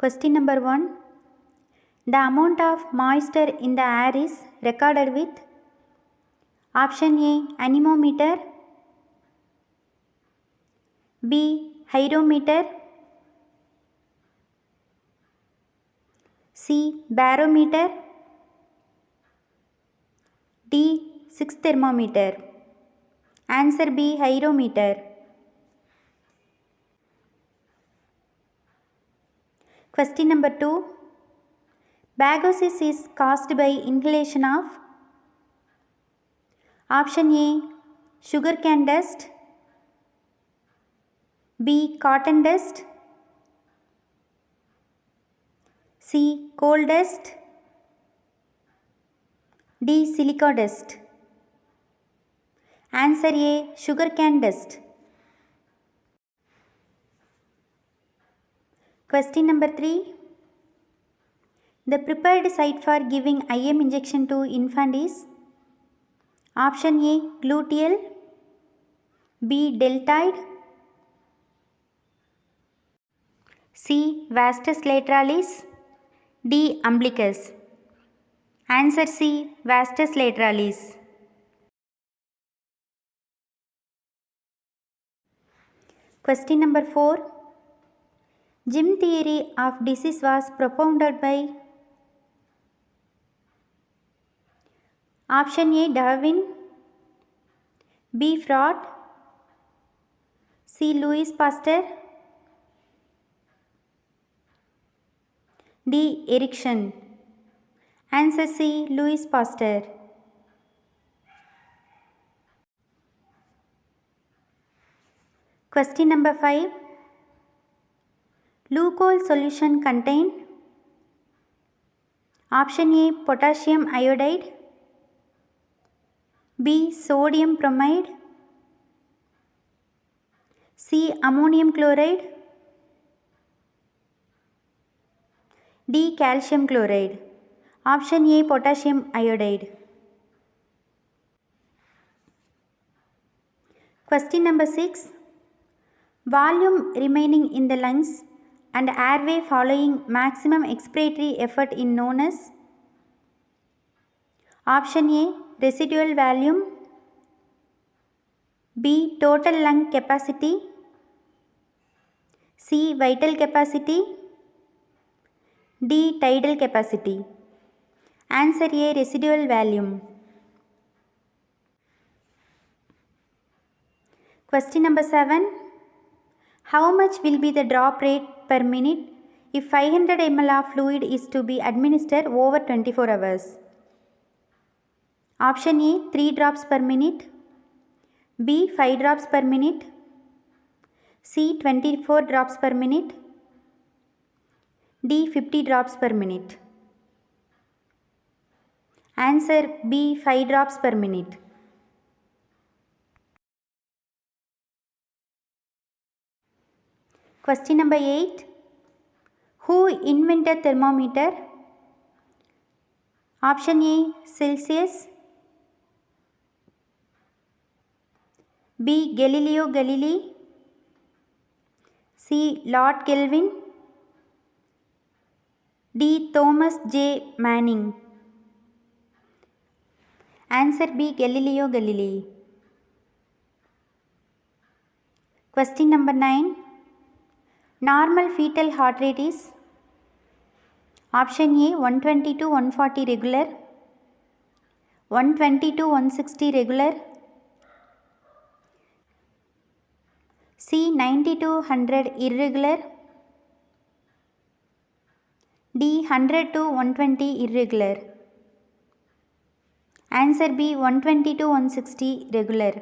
Question number 1. The amount of moisture in the air is recorded with option A anemometer, B hygrometer, C barometer, D 6 thermometer. Answer B hygrometer. Question number 2. Bagosis is caused by inhalation of option A sugarcane dust, B cotton dust, C coal dust, D silica dust. Answer A sugarcane dust. Question number 3. The prepared site for giving IM injection to infant is option A gluteal, B deltoid, C vastus lateralis, D umbilicus. Answer C vastus lateralis. Question number 4. Germ theory of disease was propounded by option A Darwin, B Freud, C Louis Pasteur, D Erickson. Answer C Louis Pasteur. Question number 5. Glucose solution contain option A potassium iodide, B sodium bromide, C ammonium chloride, D calcium chloride. Option A potassium iodide. Question number 6. Volume remaining in the lungs and airway following maximum expiratory effort is known as option A residual volume, B total lung capacity, C vital capacity, D tidal capacity. Answer A residual volume. Question number 7. How much will be the drop rate per minute if 500 ml of fluid is to be administered over 24 hours? Option A 3 drops per minute, B 5 drops per minute, C 24 drops per minute, D 50 drops per minute. Answer B 5 drops per minute. Question number 8. Who invented thermometer? Option A Celsius, B Galileo Galilei, C Lord Kelvin, D Thomas J Manning. Answer B Galileo Galilei. Question number 9. Normal fetal heart rate is option A 120 to 140 regular, 120 to 160 regular, C 90 to 100 irregular, D 100 to 120 irregular. Answer B 120 to 160 regular.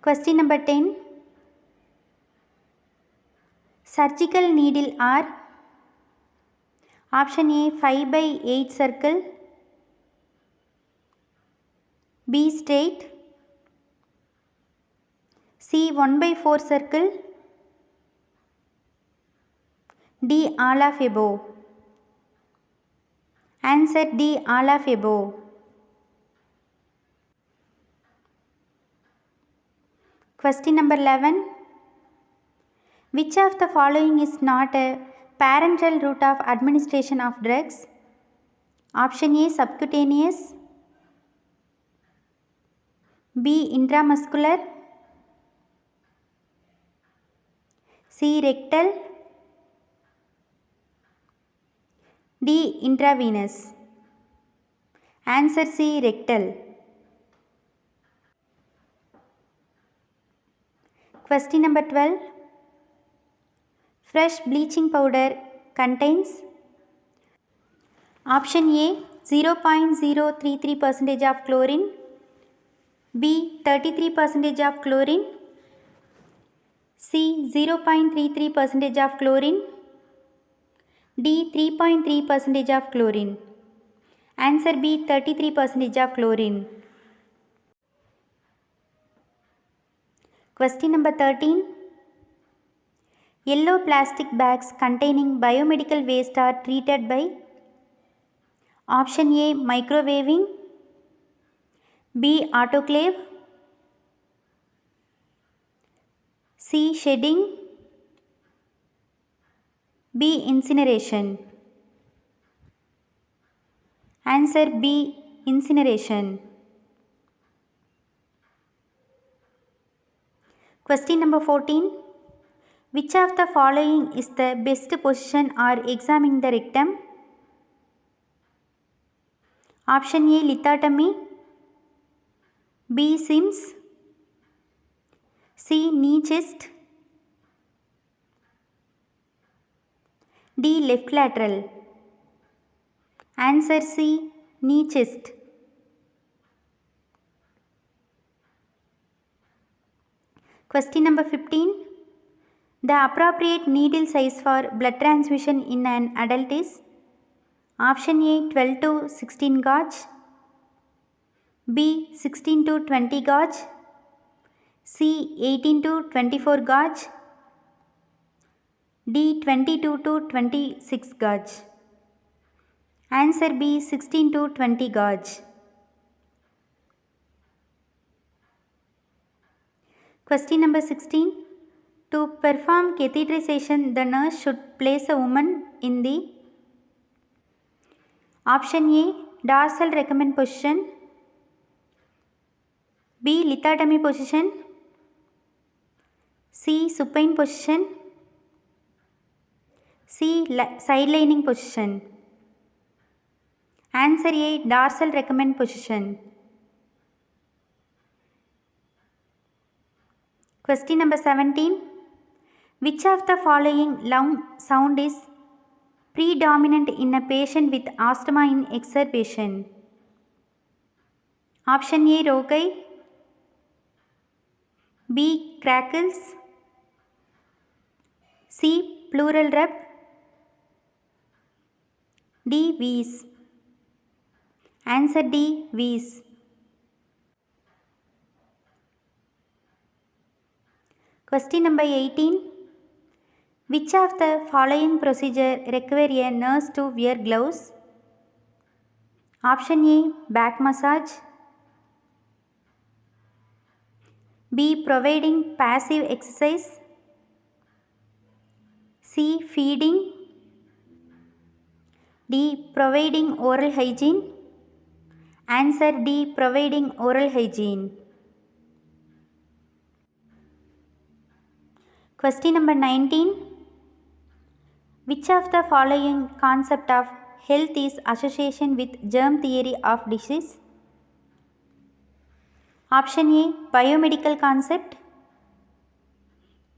Question number 10. Surgical needle are option A 5 by 8 circle, B straight, C 1 by 4 circle, D all of above. Answer D all of above. Question number 11. Which of the following is not a parenteral route of administration of drugs? Option A subcutaneous, B intramuscular, C rectal, D intravenous. Answer C rectal. Question number 12. Fresh bleaching powder contains option A 0.033% of chlorine, B 33% of chlorine, C 0.33% of chlorine, D 3.3% of chlorine. Answer B 33% of chlorine. Question number 13. Yellow plastic bags containing biomedical waste are treated by option A microwaving, B autoclave, C shedding, B incineration. Answer B incineration. Question number 14. Which of the following is the best position or examining the rectum? Option A lithotomy, B Sims, C knee chest, D left lateral. Answer C knee chest. Question number 15. The appropriate needle size for blood transfusion in an adult is option A 12 to 16 gauge, B 16 to 20 gauge, C 18 to 24 gauge, D 22 to 26 gauge. Answer B 16 to 20 gauge. Question number 16. To perform catheterization, the nurse should place a woman in the option A dorsal recumbent position, B lithotomy position, C supine position, C sidelining position. Answer A dorsal recumbent position. Question number 17. Which of the following lung sound is predominant in a patient with asthma in exacerbation? Option A rhogai, B crackles, C pleural rub, D wheeze. Answer D wheeze. Question number 18. Which of the following procedure require a nurse to wear gloves? Option A back massage, B providing passive exercise, C feeding, D providing oral hygiene. Answer D providing oral hygiene. Question number 19. Which of the following concept of health is association with germ theory of disease? Option A biomedical concept,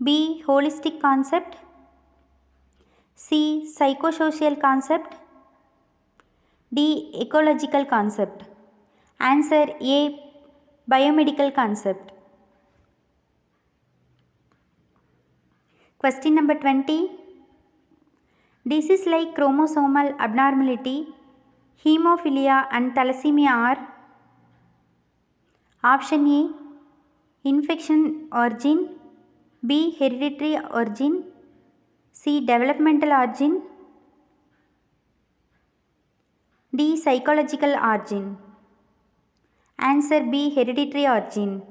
B holistic concept, C psychosocial concept, D ecological concept. Answer A biomedical concept. Question number 20. Diseases like chromosomal abnormality, hemophilia and thalassemia are option A infection origin, B hereditary origin, C developmental origin, D psychological origin. Answer B hereditary origin.